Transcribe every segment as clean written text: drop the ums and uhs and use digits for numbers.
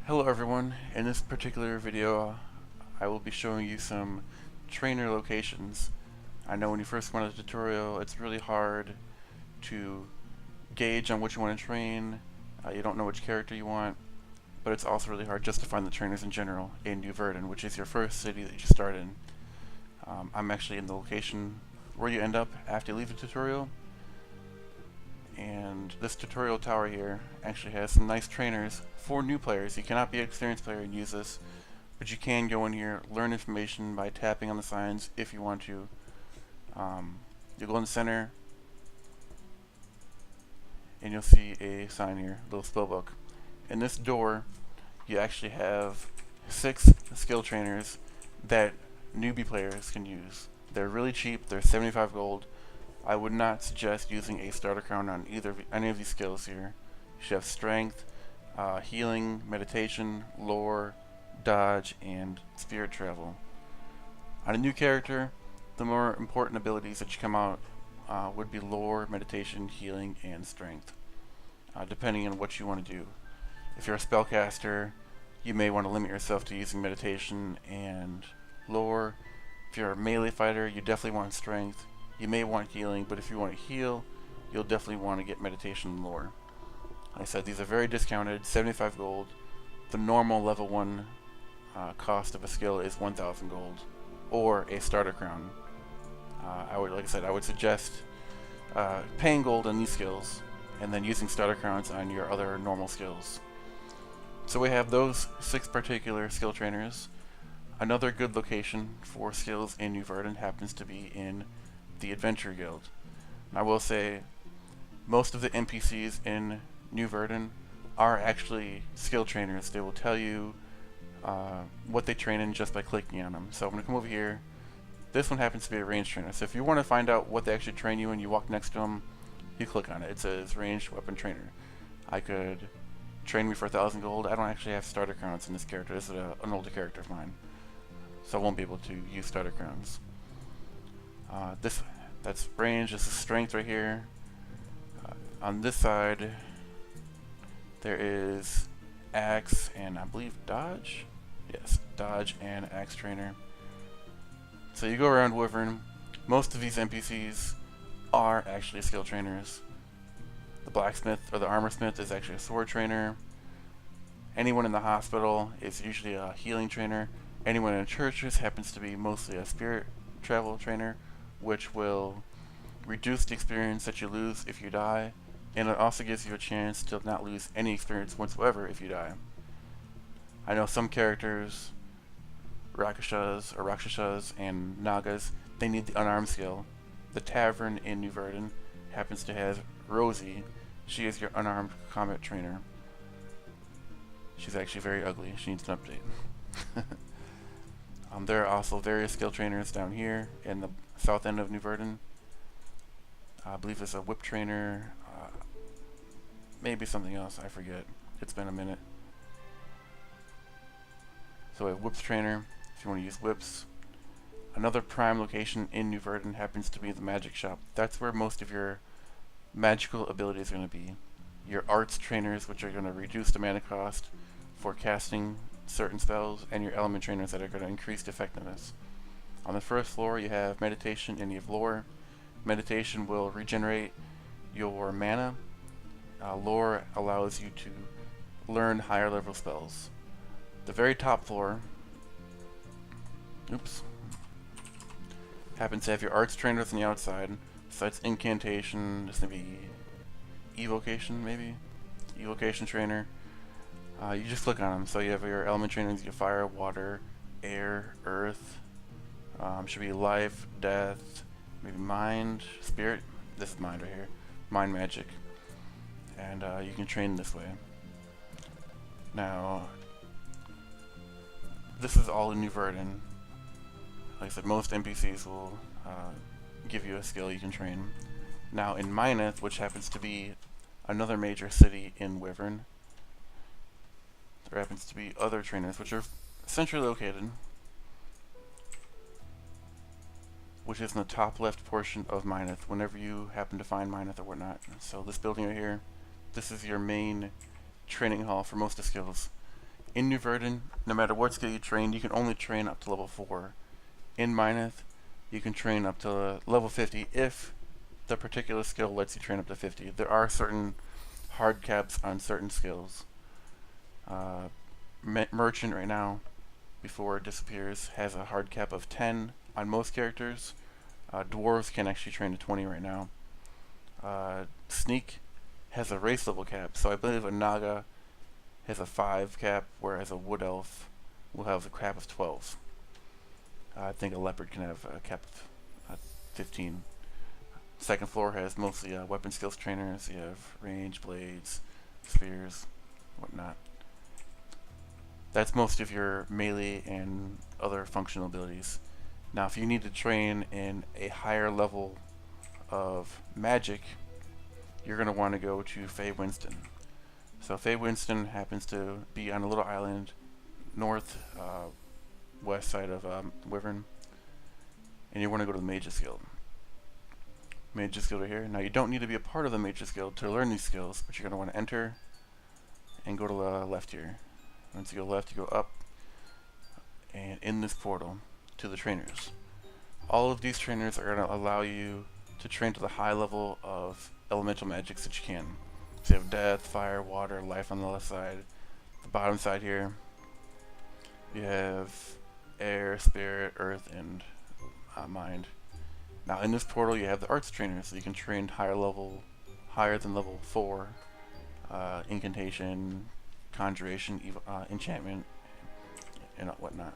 Hello everyone, in this particular video I will be showing you some trainer locations. I know when you first go on a tutorial it's really hard to gauge on what you want to train, you don't know which character you want, but it's also really hard just to find the trainers in general in Verden, which is your first city that you start in. I'm actually in the location where you end up after you leave the tutorial, and this tutorial tower here actually has some nice trainers for new players. You cannot be an experienced player and use this, but you can go in here, learn information by tapping on the signs if you want to. You'll go in the center and you'll see a sign here, a little spell book. In this door you actually have 6 skill trainers that newbie players can use. They're really cheap, they're 75 gold. I would not suggest using a starter crown on any of these skills here. You should have strength, healing, meditation, lore, dodge, and spirit travel. On a new character, the more important abilities that should come out would be lore, meditation, healing, and strength, depending on what you want to do. If you're a spellcaster, you may want to limit yourself to using meditation and lore. If you're a melee fighter, you definitely want strength. You may want healing, but if you want to heal, you'll definitely want to get meditation and lore. Like I said, these are very discounted, 75 gold. The normal level 1 cost of a skill is 1,000 gold, or a starter crown. Like I said, I would suggest paying gold on these skills, and then using starter crowns on your other normal skills. So we have those 6 particular skill trainers. Another good location for skills in New Verdun happens to be in the Adventure Guild. I will say most of the NPCs in New Verdun are actually skill trainers. They will tell you what they train in just by clicking on them. So I'm going to come over here. This one happens to be a range trainer. So if you want to find out what they actually train you in, you walk next to them, you click on it. It says ranged weapon trainer. I could train me for 1,000 gold. I don't actually have starter crowns in this character. This is an older character of mine, so I won't be able to use starter crowns. That's range. This is strength right here. On this side, there is axe and I believe dodge. Yes, dodge and axe trainer. So you go around Wyvern. Most of these NPCs are actually skill trainers. The blacksmith or the armor smith is actually a sword trainer. Anyone in the hospital is usually a healing trainer. Anyone in churches happens to be mostly a spirit travel trainer, which will reduce the experience that you lose if you die, and it also gives you a chance to not lose any experience whatsoever if you die. I know some characters, Rakshas and Nagas, they need the unarmed skill. The tavern in New Verdun happens to have Rosie. She is your unarmed combat trainer. She's actually very ugly. She needs an update. There are also various skill trainers down here in the south end of New Verdun. I believe there's a whip trainer, maybe something else, I forget. It's been a minute. So we have whips trainer, if you want to use whips. Another prime location in New Verdun happens to be the magic shop. That's where most of your magical abilities are going to be. Your arts trainers, which are going to reduce the mana cost for casting certain spells, and your element trainers that are going to increase the effectiveness. On the first floor you have meditation and you have lore. Meditation will regenerate your mana. Lore allows you to learn higher level spells. The very top floor happens to have your arts trainers on the outside. So it's incantation, this may be evocation maybe? Evocation trainer. You just click on them. So you have your element trainers, you have fire, water, air, earth. Should be life, death, maybe mind, spirit. This is mind right here. Mind magic. And you can train this way. Now, this is all in New Verdun. Like I said, most NPCs will give you a skill you can train. Now in Minath, which happens to be another major city in Wyvern, there happens to be other trainers which are centrally located, which is in the top left portion of Minath whenever you happen to find Minath or whatnot. So this building right here, this is your main training hall for most of the skills. In New Verden, no matter what skill you train, you can only train up to level 4. In Minath, you can train up to level 50 if the particular skill lets you train up to 50. There are certain hard caps on certain skills. Merchant right now, before it disappears, has a hard cap of 10 on most characters. Dwarves can actually train to 20 right now. Sneak has a race level cap, so I believe a Naga has a 5 cap, whereas a Wood Elf will have a cap of 12. I think a Leopard can have a cap of 15. Second floor has mostly weapon skills trainers. You have range, blades, spears, whatnot. That's most of your melee and other functional abilities. Now, if you need to train in a higher level of magic, you're going to want to go to Fae Wynston. So Fae Wynston happens to be on a little island north west side of Wyvern, and you want to go to the Mage's Guild. Mage's Guild are here. Now, you don't need to be a part of the Mage's Guild to learn these skills, but you're going to want to enter and go to the left here. Once you go left, you go up, and in this portal to the trainers. All of these trainers are going to allow you to train to the high level of elemental magics that you can. So you have death, fire, water, life on the left side. The bottom side here, you have air, spirit, earth, and mind. Now in this portal you have the arts trainers, so you can train higher than level 4, incantation, conjuration, enchantment, and whatnot.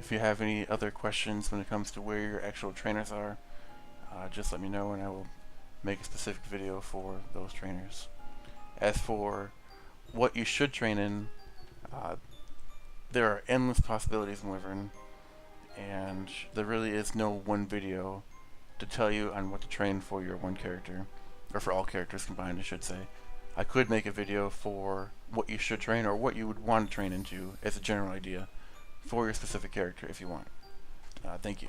If you have any other questions when it comes to where your actual trainers are, just let me know and I will make a specific video for those trainers. As for what you should train in, there are endless possibilities in Wyvern, and there really is no one video to tell you on what to train for your one character, or for all characters combined, I should say. I could make a video for what you should train or what you would want to train into as a general idea for your specific character if you want. Thank you.